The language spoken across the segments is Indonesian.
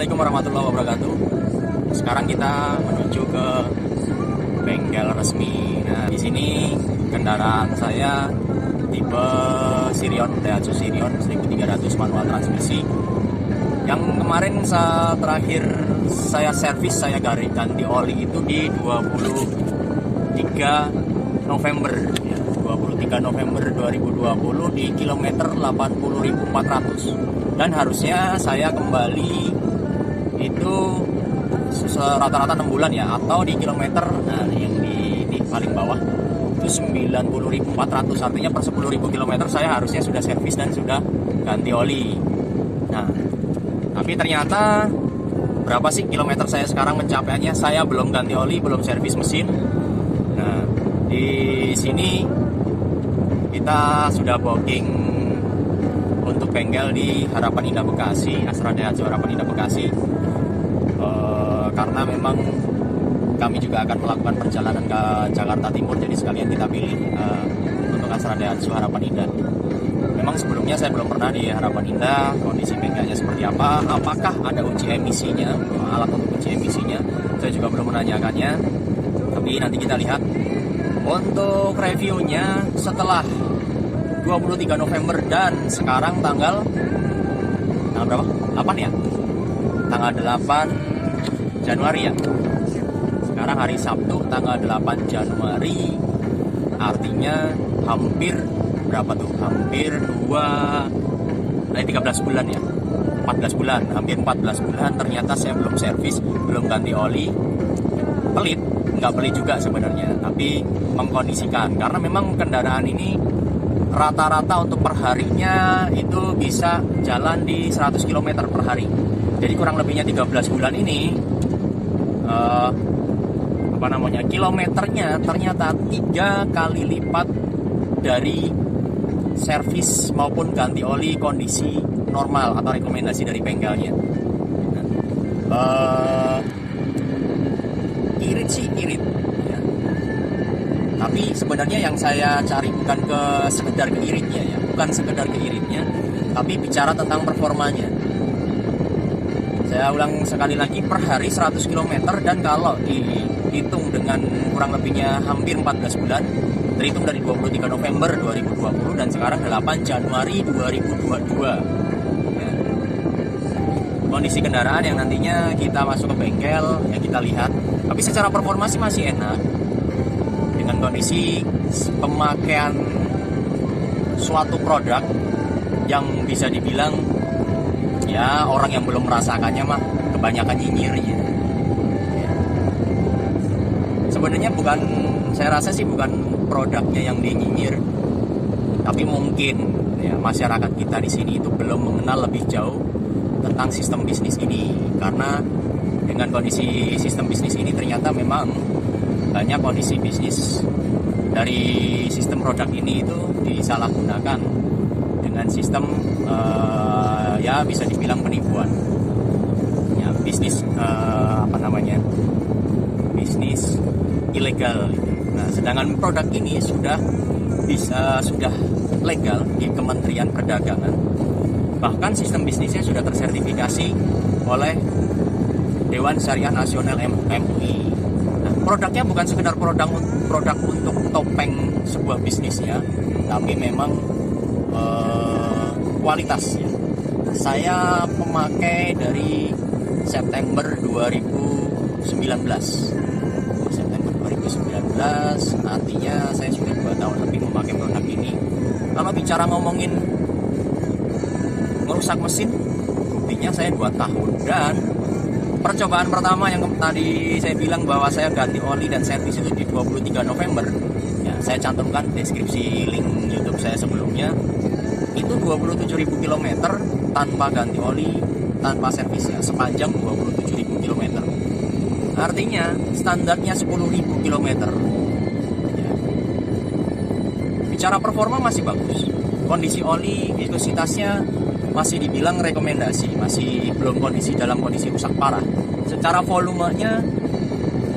Assalamualaikum warahmatullahi wabarakatuh. Sekarang kita menuju ke bengkel resmi. Nah, di sini kendaraan saya tipe Sirion, Daihatsu Sirion 1300 manual transmisi. Yang kemarin terakhir saya servis, saya ganti oli itu di 23 November ya, 23 November 2020 di kilometer 80.400. Dan harusnya saya kembali itu rata-rata 6 bulan ya, atau di kilometer, nah yang di paling bawah itu 90.400, artinya per 10.000 km saya harusnya sudah servis dan sudah ganti oli. Nah, tapi ternyata berapa sih kilometer saya sekarang pencapaiannya? Saya belum ganti oli, belum servis mesin. Nah, di sini kita sudah booking untuk bengkel di Harapan Indah Bekasi, Astra Daihatsu Harapan Indah Bekasi. Karena memang kami juga akan melakukan perjalanan ke Jakarta Timur, jadi sekalian kita pilih untuk Astra Daihatsu Harapan Indah. Memang sebelumnya saya belum pernah di Harapan Indah, kondisi bengkelnya seperti apa, apakah ada uji emisinya, alat untuk uji emisinya, saya juga belum menanyakannya. Tapi nanti kita lihat. Untuk reviewnya setelah 23 November dan sekarang tanggal berapa? 8 ya? Tanggal 8 Januari ya. Sekarang hari Sabtu tanggal 8 Januari. Artinya hampir berapa tuh? Hampir 13 bulan ya. 14 bulan, hampir 14 bulan ternyata saya belum servis, belum ganti oli. Pelit, nggak pelit juga sebenarnya, tapi mengkondisikan karena memang kendaraan ini rata-rata untuk perharinya itu bisa jalan di 100 km per hari. Jadi kurang lebihnya 13 bulan ini kilometernya ternyata 3 kali lipat dari servis maupun ganti oli kondisi normal atau rekomendasi dari bengkelnya. Irit sih irit ya. Tapi sebenarnya yang saya cari bukan sekedar keiritnya ya, bukan sekedar keiritnya, tapi bicara tentang performanya. Saya ulang sekali lagi, per hari 100 km, dan kalau dihitung dengan kurang lebihnya hampir 14 bulan, terhitung dari 23 November 2020 dan sekarang 8 Januari 2022 ya. Kondisi kendaraan yang nantinya kita masuk ke bengkel ya, kita lihat. Tapi secara performa sih masih enak, dengan kondisi pemakaian suatu produk yang bisa dibilang ya orang yang belum merasakannya mah kebanyakan nyinyirnya. Sebenarnya saya rasa sih bukan produknya yang dinyinyir, tapi mungkin ya masyarakat kita di sini itu belum mengenal lebih jauh tentang sistem bisnis ini. Karena dengan kondisi sistem bisnis ini ternyata memang banyak kondisi bisnis dari sistem produk ini itu disalahgunakan dengan sistem ya bisa dibilang penipuan ya, bisnis bisnis ilegal. Nah, sedangkan produk ini sudah legal di Kementerian Perdagangan, bahkan sistem bisnisnya sudah tersertifikasi oleh Dewan Syariah Nasional MUI. Nah, produknya bukan sekedar produk untuk topeng sebuah bisnisnya, tapi memang kualitasnya. Saya pemakai dari September 2019. September 2019, artinya saya sudah 2 tahun lebih memakai produk ini. Kalau bicara ngomongin merusak mesin, buktinya saya 2 tahun. Dan percobaan pertama yang tadi saya bilang bahwa saya ganti oli dan servis itu di 23 November. Ya, saya cantumkan deskripsi link YouTube saya sebelumnya. Itu 27.000 km tanpa ganti oli, tanpa servisnya, sepanjang 27.000 km. Artinya standarnya 10.000 km. Ya. Bicara performa masih bagus. Kondisi oli, viskositasnya masih dibilang rekomendasi, masih belum dalam kondisi rusak parah. Secara volumenya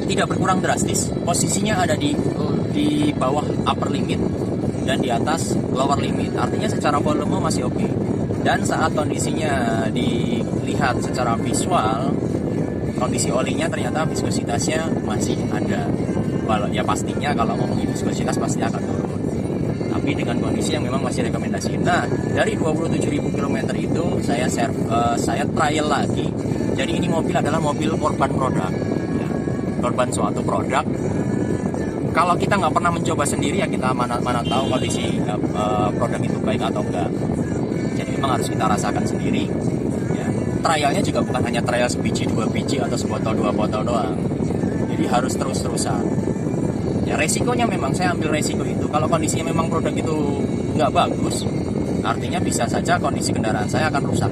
tidak berkurang drastis, posisinya ada di bawah upper limit dan di atas lower limit. Artinya secara volume masih oke. Dan saat kondisinya dilihat secara visual, kondisi olinya ternyata viskositasnya masih ada. Kalau ya pastinya kalau ngomongin viskositas pasti akan turun. Tapi dengan kondisi yang memang masih rekomendasi. Nah, dari 27.000 km itu saya trial lagi. Jadi ini mobil adalah mobil korban produk, ya, korban suatu produk. Kalau kita nggak pernah mencoba sendiri ya kita mana tahu kondisi produk itu baik atau enggak. Jadi memang harus kita rasakan sendiri. Ya. Trialnya juga bukan hanya trial sebiji, 2 biji atau sebotol 2 botol doang. Jadi harus terus-terusan. Ya resikonya memang saya ambil resiko itu. Kalau kondisinya memang produk itu nggak bagus, artinya bisa saja kondisi kendaraan saya akan rusak.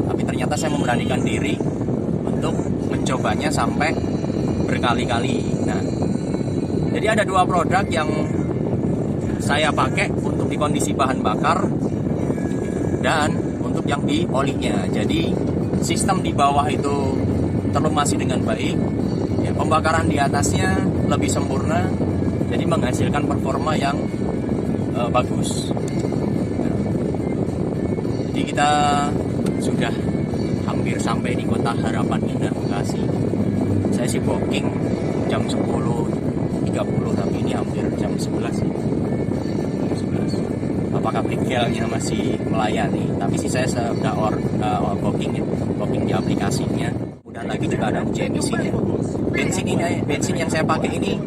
Tapi ternyata saya memberanikan diri untuk mencobanya sampai berkali-kali. Nah, jadi ada 2 produk yang saya pakai untuk di kondisi bahan bakar dan untuk yang di olinya. Jadi sistem di bawah itu terlumasi dengan baik, ya, pembakaran di atasnya lebih sempurna, jadi menghasilkan performa yang bagus. Nah, jadi kita sudah hampir sampai di Kota Harapan Indah, Bekasi. Saya sih booking jam 10.30, tapi ini hampir jam 11 sih. Apakah bengkelnya masih melayani? Tapi sih saya sudah booking di aplikasinya. Kemudian lagi juga ada uji emisinya. Bensin yang saya pakai ini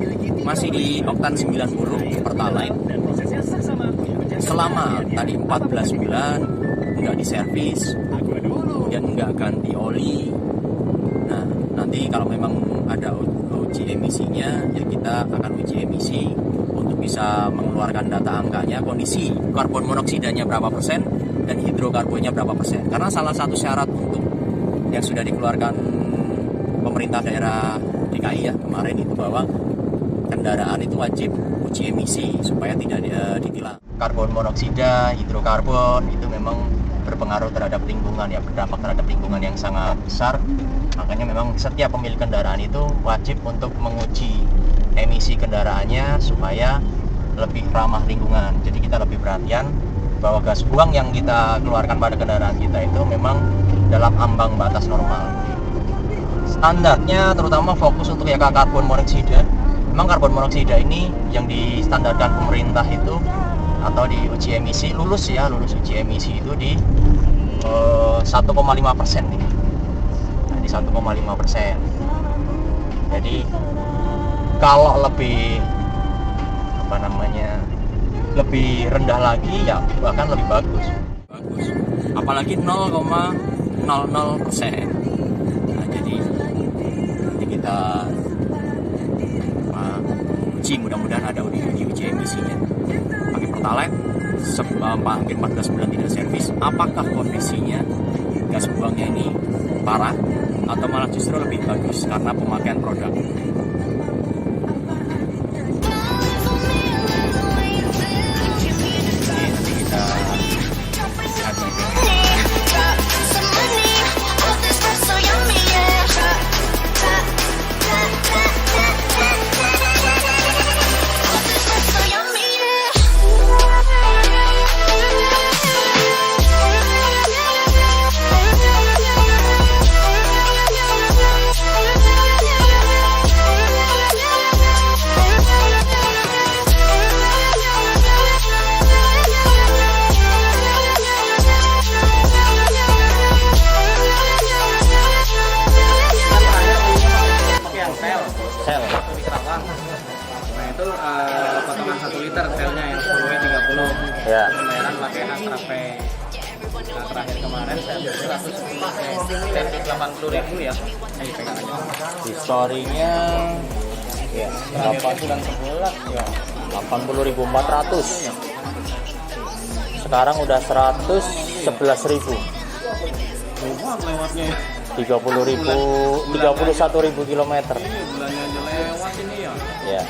masih di oktan 90 Pertalite. Selama tadi 14 bulan nggak diservis, kemudian nggak ganti oli. Nah, nanti kalau memang ada uji emisinya, ya kita akan uji emisi untuk bisa mengeluarkan data angkanya, kondisi karbon monoksidanya berapa persen dan hidrokarbonnya berapa persen. Karena salah satu syarat untuk yang sudah dikeluarkan pemerintah daerah DKI ya kemarin itu, bahwa kendaraan itu wajib uji emisi supaya tidak ditilang. Karbon monoksida, hidrokarbon itu memang berpengaruh terhadap lingkungan, ya, berdampak terhadap lingkungan yang sangat besar. Makanya memang setiap pemilik kendaraan itu wajib untuk menguji emisi kendaraannya supaya lebih ramah lingkungan. Jadi kita lebih perhatian bahwa gas buang yang kita keluarkan pada kendaraan kita itu memang dalam ambang batas normal. Standarnya terutama fokus untuk yang karbon monoksida. Memang karbon monoksida ini yang distandarkan pemerintah itu atau di uji emisi lulus uji emisi itu di 1,5% nih. Nah, di 1,5%. Jadi kalau lebih lebih rendah lagi ya bahkan lebih bagus. Apalagi 0,00%. Nah, jadi nanti kita uji, mudah-mudahan ada di uji emisinya. Pakai Pertalite hampir 14 bulan tidak servis. Apakah kondisinya gas buangnya ini parah atau malah justru lebih bagus karena pemakaian produk? Potongan 1 liter selnya yang 10W30 ya. Pembayaran pakai Astra-Pay. Nah, terakhir kemarin saya beli 180.000 ya. Pegang aja. Historinya ya, Terakhir bulan 11 ya 80.400. Sekarang udah 111.000. Wah, lewatnya 31.000 kilometer. ini bulannya aja lewat ini ya. Ya.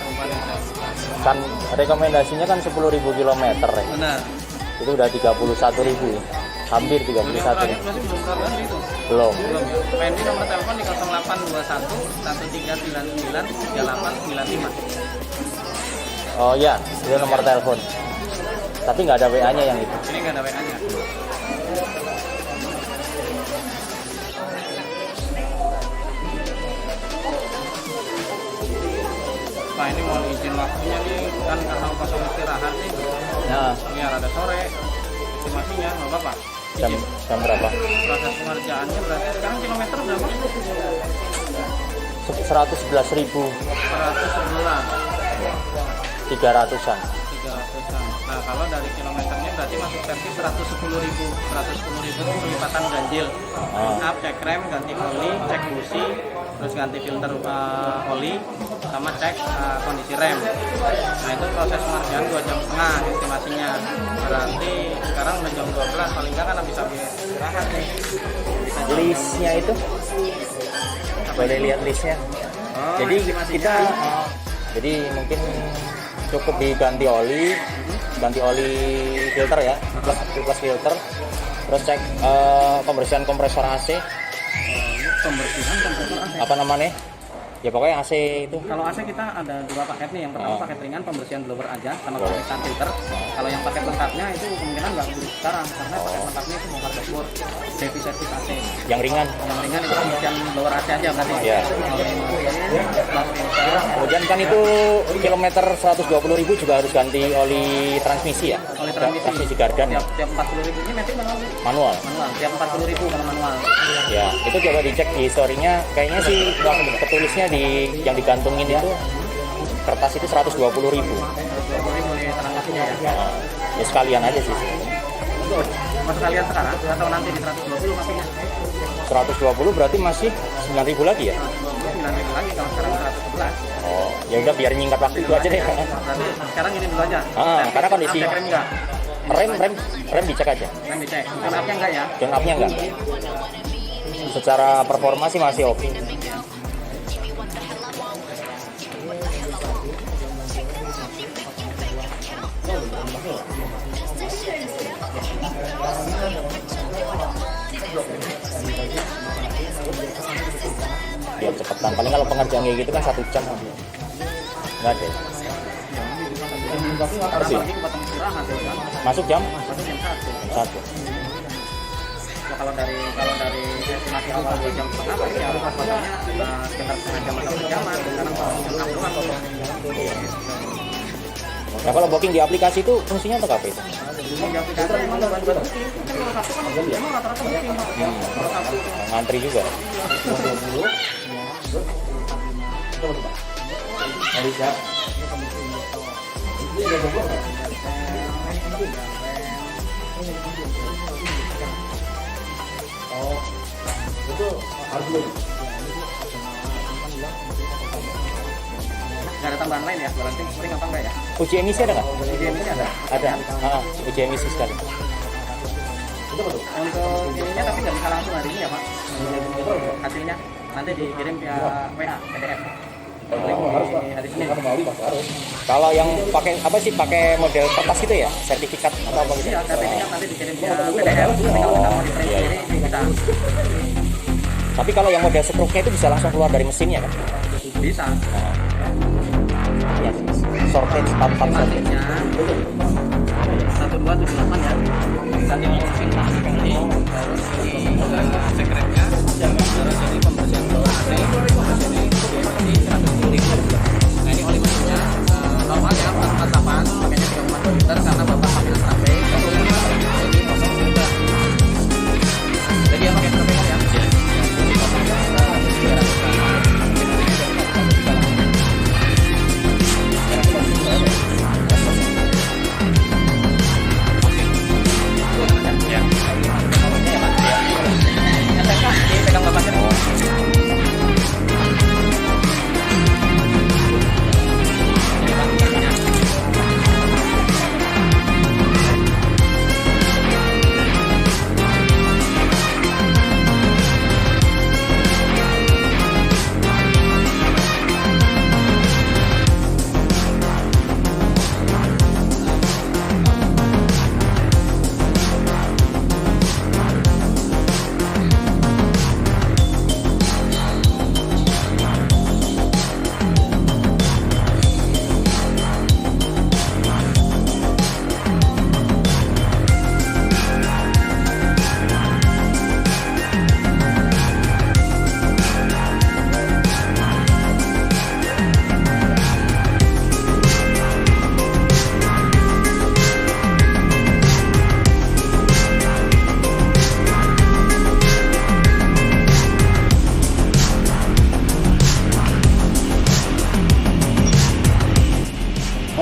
Kan rekomendasinya kan 10.000 kilometer ya. Benar. Itu udah 31.000 ya. Hampir 31.000. Masih belum kabar itu. Belum. Belum ya. PND nomor telepon di 0821 1399 3895. Oh ya, itu nomor telepon. Tapi nggak ada WA-nya yang itu. Ini nggak ada WA-nya. Nah ini mohon izin waktunya nih, kan karena kosong istirahat nih. Nah, Ini rada sore. Estimasinya nggak apa-apa. jam Izin. jam berapa? Proses pengerjaannya berarti sekarang kilometer berapa? 111.300-an. 111. 300-an. Nah kalau dari kilometernya berarti masuk versi 110.000. 110.000 itu pelipatan ganjil. Up, cek rem, ganti oli, cek busi, terus ganti filter oli, sama cek kondisi rem. Nah itu proses pengerjaan 2,5 jam estimasinya. Berarti sekarang udah jam 12, paling nggak kan bisa istirahat nih. Listnya itu boleh lihat listnya. Oh, Jadi estimasinya. kita jadi mungkin cukup diganti oli, ganti oli filter ya, plus filter, terus cek pembersihan kompresor AC, Pembersihan kompresor AC. apa namanya? Ya pokoknya AC itu. Kalau AC kita ada dua paket nih. Yang pertama paket ringan pembersihan blower aja sama Blower. pembersihan filter. Kalau yang paket lengkapnya itu kemungkinan nggak beli sekarang karena paket lengkapnya itu bongkar dashboard, heavy service AC. Yang ringan. Yang ringan itu pembersihan blower AC aja berarti. Iya. Kalau yang plus filter, Kemudian kan itu kilometer 120.000 juga harus ganti oli transmisi ya. oleh transmisi gardan tiap 40.000 ini nanti manual. manual. Manual tiap 40.000 kalau manual. Ya, itu coba dicek di historinya. Kayaknya sih ketulisnya di yang digantungin itu kertas itu 120.000. 20.000 oleh transmisinya ya. Ya sekalian aja sih. Mas kalian sekarang atau nanti di 120 maksudnya? 120 berarti masih 9.000 lagi ya? 9.000 lagi kalau sekarang 111. Oh, ya udah biar nyingkat waktu itu aja deh. Berarti sekarang ini dulu aja. Karena kondisi Cek rem enggak? rem dicek aja. Rem dicek. Tune up-nya enggak ya? Tune up-nya enggak. Secara performa sih masih oke. Biar cepetan. Paling kalau pengerjaan kayak gitu kan 1 jam. Enggak ada. Karena lagi ke potong istirahat ya kan. Masuk jam Masuk jam 1. 1. Ya, kalau dari estimasi awal 2 jam setengah paling ya potongnya sekitar setengah jam atau 1 jaman. Sekarang kalau jam 6 doang potong. Nah kalau booking di aplikasi itu fungsinya untuk apa itu? Di aplikasi memang nggak bantu booking. Kalau Sabtu kan memang rata-rata booking. Kalau Sabtu Ngantri juga. nggak ada tambahan lain ya, balancing spring apa enggak ya? Uji emisi ada nggak? Uji emisi ada. Ada. Uji emisi sekali. Untuk ininya tapi nggak bisa langsung hari ini ya Pak. Hasilnya nanti dikirim via WA PDF. Hari Senin. Kalau yang pakai apa sih? Pakai model kertas itu ya? Sertifikat atau apa gitu? Iya, sertifikat nanti dikirim via PDF. Nanti kalau kita mau di print Iya, iya. sendiri bisa. Tapi kalau yang model stroke-nya itu bisa langsung keluar dari mesinnya kan? Bisa. Ya, sorted 44 sorted. Masuknya 1278 ya. Ganti mesin sekali. Terus di cek remnya. Terus ini pembersihan bawah AC. Terus ini di 110.000. Nah ini oli mesinnya normalnya 448, makanya 3,2 liter karena bapak pakai strape. Ini kosong juga. Jadi yang pakai strape kan ya? Ini kosongnya 300. Ya. Pegang bapaknya.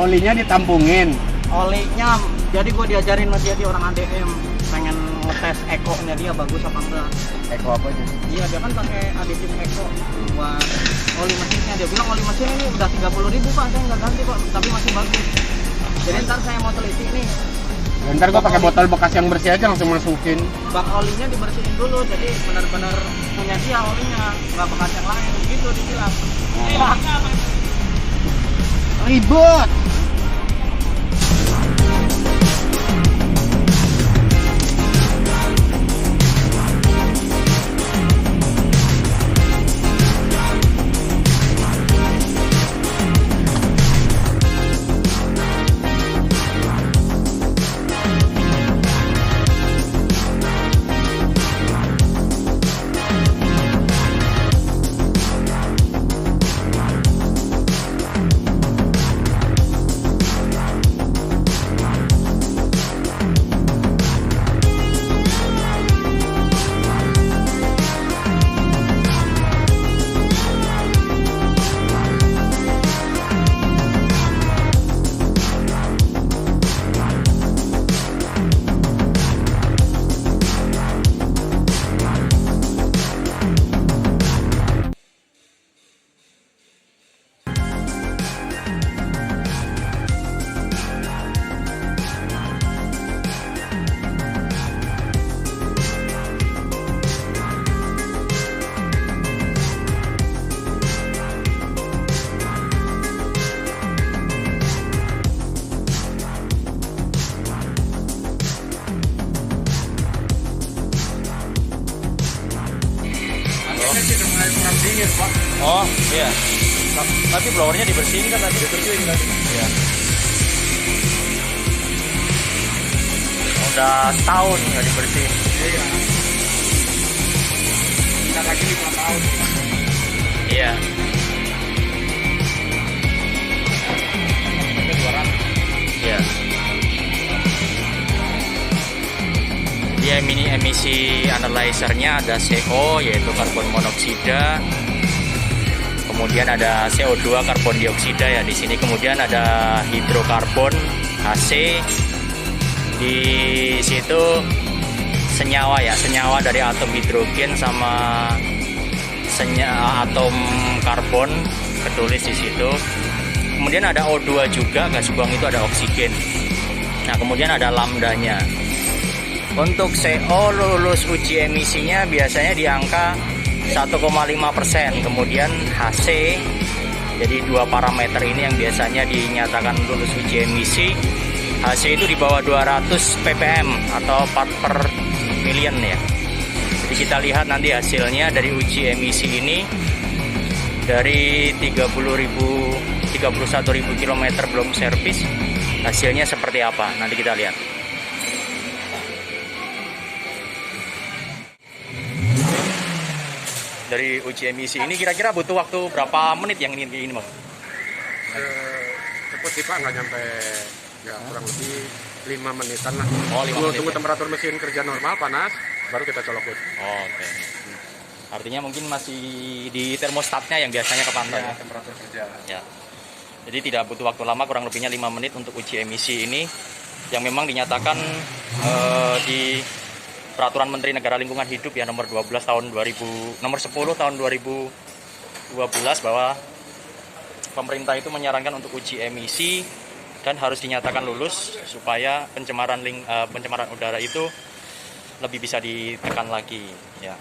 Olinya ditampungin. Olinya, jadi gue diajarin sama dia orang ADM, pengen ngetes ekonya dia bagus apa enggak. Eko apa aja? Iya, dia kan pakai aditif eko buat oli mesinnya. Dia bilang oli mesin ini udah 30.000 Pak, saya nggak ganti kok, tapi masih bagus. Jadi ntar saya mau teliti nih. Ntar gua pakai botol bekas yang bersih aja langsung masukin. Bak olinya dibersihin dulu, jadi benar-benar punya dia olinya, nggak bekas yang lain. Gitu dibilang. Iya. Ribet. Oh iya. Tapi blowernya dibersihin kan tadi? Dibersihin tadi. Iya. Udah setahun nggak dibersihin. Iya. Kita lagi 5 tahun. Iya. Iya. Dia mini emisi analyzernya ada CO yaitu karbon monoksida, kemudian ada CO2 karbon dioksida ya di sini, kemudian ada hidrokarbon HC, di situ senyawa ya, senyawa dari atom hidrogen sama atom karbon ketulis di situ. Kemudian ada O2 juga, gas buang itu ada oksigen. Nah kemudian ada lambdanya. Untuk CO lulus uji emisinya biasanya di angka 1,5%. Kemudian HC, jadi dua parameter ini yang biasanya dinyatakan lulus uji emisi. HC itu di bawah 200 ppm atau part per million ya. Jadi kita lihat nanti hasilnya dari uji emisi ini, dari 31.000 km belum servis, hasilnya seperti apa nanti kita lihat. Dari uji emisi ini kira-kira butuh waktu berapa menit yang ini Bang? Cepet sih Pak, nggak nyampe, ya kurang lebih 5 menitan lah. Oh, 5 menit Tunggu ya? temperatur mesin kerja normal, panas, baru kita colokin. Oh, oke. Artinya mungkin masih di termostatnya yang biasanya kepantau ya? Temperatur kerja. Ya. Jadi tidak butuh waktu lama, kurang lebihnya 5 menit untuk uji emisi ini yang memang dinyatakan di Peraturan Menteri Negara Lingkungan Hidup ya nomor 10 tahun 2012 bahwa pemerintah itu menyarankan untuk uji emisi dan harus dinyatakan lulus supaya pencemaran udara itu lebih bisa ditekan lagi ya.